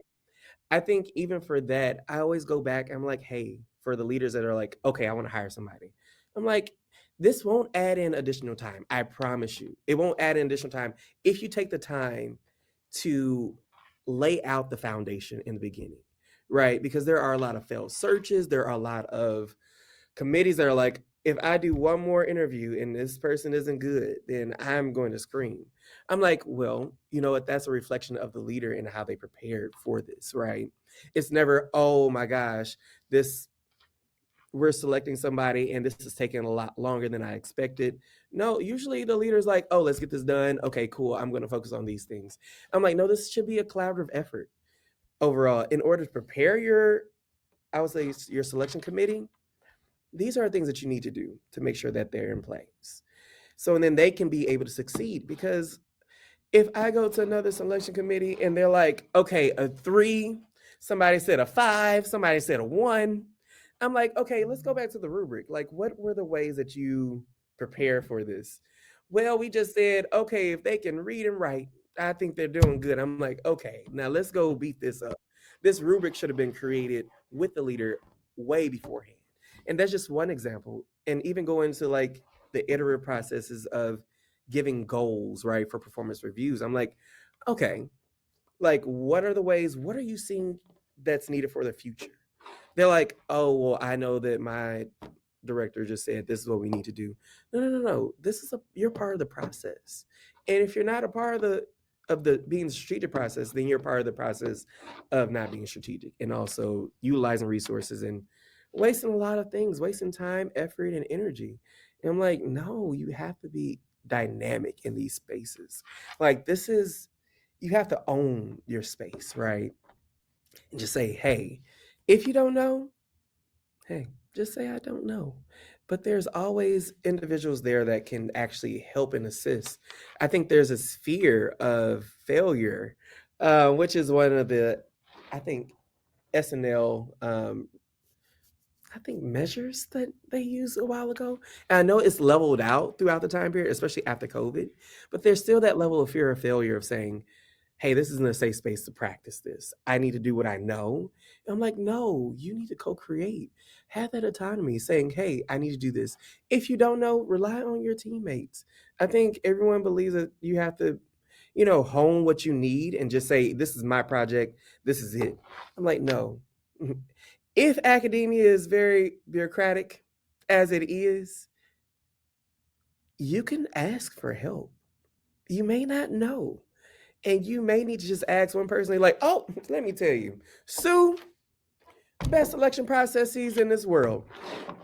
I think even for that, I always go back. I'm like, hey, for the leaders that are like, okay, I want to hire somebody. I'm like, this won't add in additional time. I promise you. It won't add in additional time if you take the time to lay out the foundation in the beginning, right? Because there are a lot of failed searches. There are a lot of committees that are like, if I do one more interview and this person isn't good, then I'm going to scream. I'm like, well, you know what? That's a reflection of the leader and how they prepared for this, right? It's never, oh my gosh, this we're selecting somebody and this is taking a lot longer than I expected. No, usually the leader's like, oh, let's get this done. Okay, cool. I'm going to focus on these things. I'm like, no, this should be a collaborative effort overall. In order to prepare your, I would say, your selection committee, these are things that you need to do to make sure that they're in place. So, and then they can be able to succeed because if I go to another selection committee and they're like, okay, a 3, somebody said a 5, somebody said a 1, I'm like, okay, let's go back to the rubric. Like, what were the ways that you prepare for this? Well, we just said, okay, if they can read and write, I think they're doing good. I'm like, okay, now let's go beat this up. This rubric should have been created with the leader way beforehand. And that's just one example. And even go into like the iterative processes of giving goals, right, for performance reviews. I'm like, okay, like what are the ways, what are you seeing that's needed for the future? They're like, oh, well, I know that my director just said this is what we need to do. No, no, no, no. This is you're part of the process. And if you're not a part of the being strategic process, then you're part of the process of not being strategic and also utilizing resources and wasting a lot of things, wasting time, effort, and energy. And I'm like, no, you have to be dynamic in these spaces. Like this is you have to own your space, right? And just say, hey, if you don't know, hey, just say I don't know. But there's always individuals there that can actually help and assist. I think there's a fear of failure, which is one of the, I think, SNL I think measures that they used a while ago. And I know it's leveled out throughout the time period, especially after COVID, but there's still that level of fear of failure of saying, hey, this isn't a safe space to practice this. I need to do what I know. And I'm like, no, you need to co-create. Have that autonomy saying, hey, I need to do this. If you don't know, rely on your teammates. I think everyone believes that you have to, hone what you need and just say, this is my project, this is it. I'm like, no. If academia is very bureaucratic as it is, you can ask for help. You may not know. And you may need to just ask one person, like, oh, let me tell you, Sue, best election processes in this world.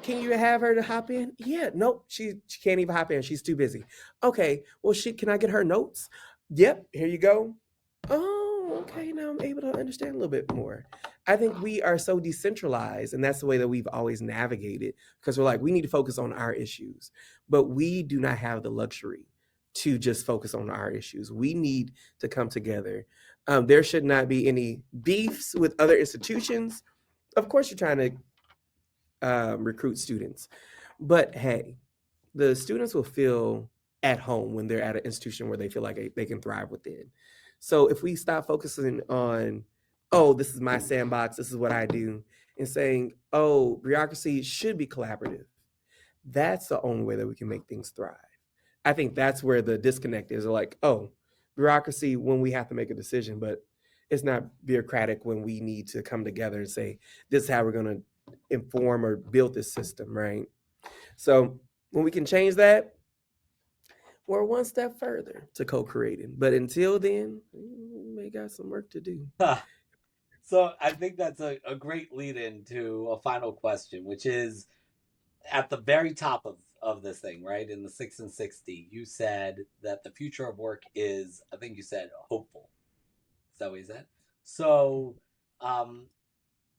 Can you have her to hop in? Yeah, nope, she can't even hop in. She's too busy. Okay, well, can I get her notes? Yep, here you go. Oh, okay, now I'm able to understand a little bit more. I think we are so decentralized, and that's the way that we've always navigated because we're like, we need to focus on our issues, but we do not have the luxury to just focus on our issues. We need to come together. There should not be any beefs with other institutions. Of course, you're trying to recruit students. But hey, the students will feel at home when they're at an institution where they feel like they can thrive within. So if we stop focusing on, oh, this is my sandbox, this is what I do, and saying, oh, bureaucracy should be collaborative, that's the only way that we can make things thrive. I think that's where the disconnect is. Like, oh, bureaucracy when we have to make a decision, but it's not bureaucratic when we need to come together and say, this is how we're going to inform or build this system, right? So when we can change that, we're one step further to co-creating. But until then, we may got some work to do. So I think that's a great lead in to a final question, which is at the very top of this thing, right? In the 6 and 60, you said that the future of work is, I think you said, hopeful. Is that what you said? So, um,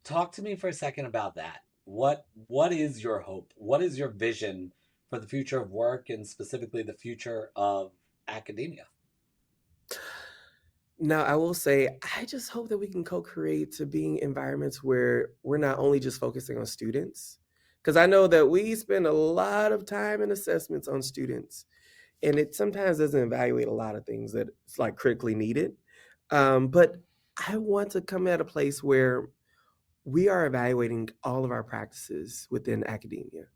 talk to me for a second about that. What is your hope? What is your vision for the future of work and specifically the future of academia? Now, I will say, I just hope that we can co-create to being environments where we're not only just focusing on students, because I know that we spend a lot of time and assessments on students, and it sometimes doesn't evaluate a lot of things that it's like critically needed. But I want to come at a place where we are evaluating all of our practices within academia,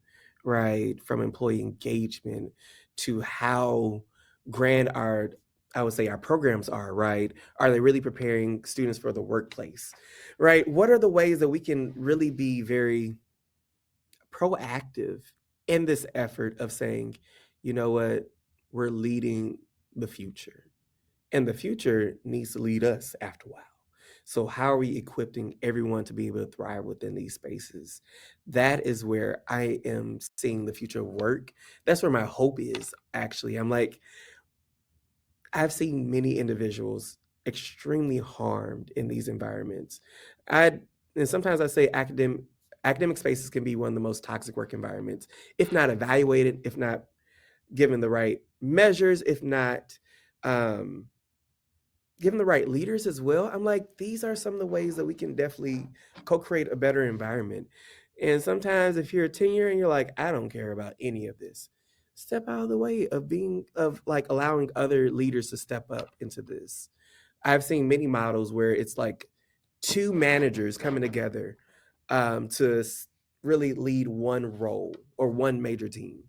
right? From employee engagement to how grand our, I would say, our programs are, right? Are they really preparing students for the workplace, right? What are the ways that we can really be very proactive in this effort of saying, you know what, we're leading the future, and the future needs to lead us after a while. So, how are we equipping everyone to be able to thrive within these spaces? That is where I am seeing the future of work. That's where my hope is, actually. I'm like, I've seen many individuals extremely harmed in these environments. I and sometimes I say academic spaces can be one of the most toxic work environments, if not evaluated, if not given the right measures, if not um, given the right leaders as well. I'm like, these are some of the ways that we can definitely co-create a better environment. And sometimes if you're a tenure and you're like, I don't care about any of this, step out of the way of being of like allowing other leaders to step up into this. I've seen many models where it's like two managers coming together to really lead one role or one major team.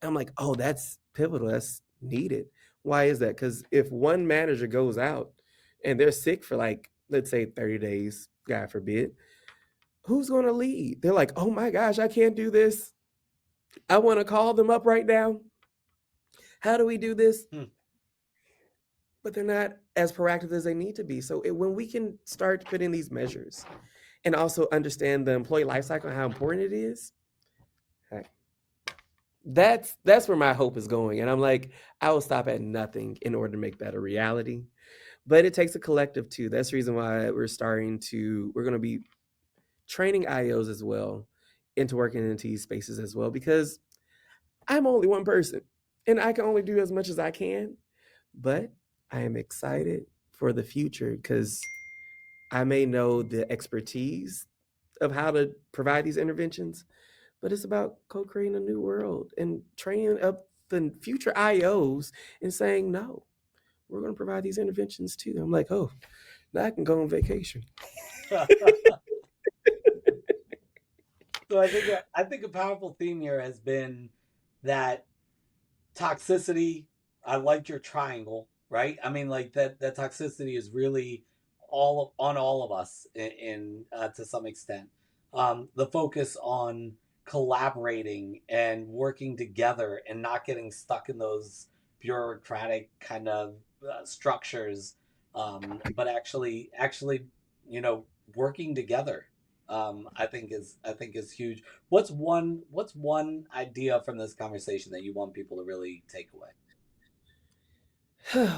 And I'm like, oh, that's pivotal. That's needed. Why is that? Because if one manager goes out and they're sick for like, let's say 30 days, God forbid, who's going to lead? They're like, oh my gosh, I can't do this. I want to call them up right now. How do we do this? Hmm. But they're not as proactive as they need to be. So when we can start putting these measures and also understand the employee life cycle and how important it is, heck, that's where my hope is going. And I'm like, I will stop at nothing in order to make that a reality. But it takes a collective too. That's the reason why we're going to be training IOs as well into working into these spaces as well, because I'm only one person and I can only do as much as I can. But I am excited for the future because I may know the expertise of how to provide these interventions, but it's about co-creating a new world and training up the future IOs and saying, no, we're going to provide these interventions too. I'm like, oh, now I can go on vacation. So I think a powerful theme here has been that toxicity. I like your triangle, right? I mean, like that toxicity is really all of us to some extent. The focus on collaborating and working together and not getting stuck in those bureaucratic kind of structures, but actually, you know, working together. I think is huge. What's one idea from this conversation that you want people to really take away?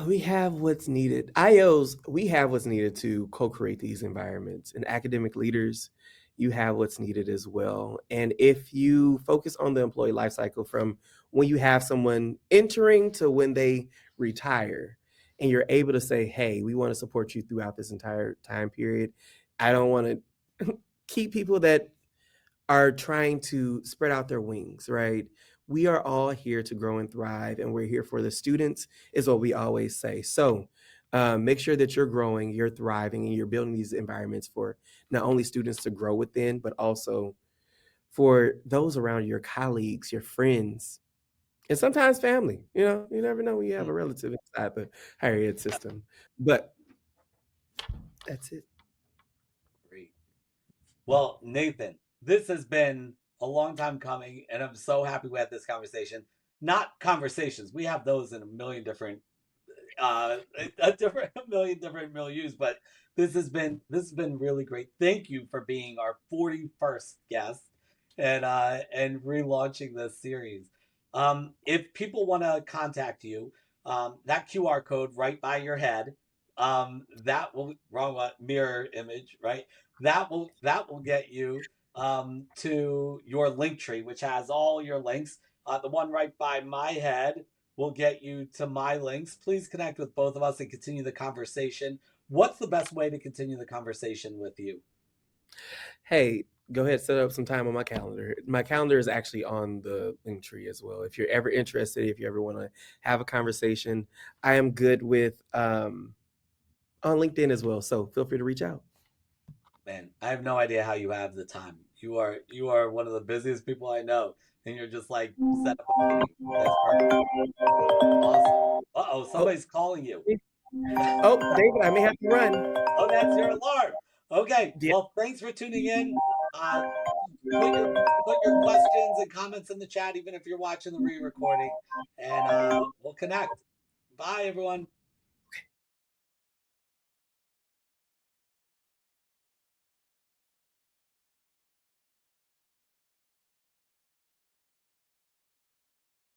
We have what's needed. IOs, we have what's needed to co-create these environments. And academic leaders, you have what's needed as well. And if you focus on the employee life cycle from when you have someone entering to when they retire, and you're able to say, hey, we want to support you throughout this entire time period. I don't want to keep people that are trying to spread out their wings, right? We are all here to grow and thrive, and we're here for the students, is what we always say. So make sure that you're growing, you're thriving, and you're building these environments for not only students to grow within, but also for those around your colleagues, your friends, and sometimes family. You know, you never know when you have Hmm, a relative inside the higher ed system. But that's it. great. Well, Nathan, this has been a long time coming, and I'm so happy we had this conversation. Not conversations, we have those in a million different uh a million different milieus, but this has been really great. Thank you for being our 41st guest and relaunching this series. If people want to contact you, that QR code right by your head, that will wrong one, mirror image, right? That will get you to your link tree, which has all your links. The one right by my head will get you to my links. Please connect with both of us and continue the conversation. What's the best way to continue the conversation with you? Hey, go ahead, set up some time on my calendar. My calendar is actually on the link tree as well. If you're ever interested, if you ever want to have a conversation, I am good with on LinkedIn as well. So feel free to reach out. Man, I have no idea how you have the time. You are one of the busiest people I know, and you're just like set up a meeting. That's perfect. Awesome. Uh-oh, Oh, somebody's calling you. oh, David, I may have to run. Oh, that's your alarm. Okay. Yeah. Well, thanks for tuning in. Uh, put your put your questions and comments in the chat, even if you're watching the re-recording, and we'll connect. Bye, everyone.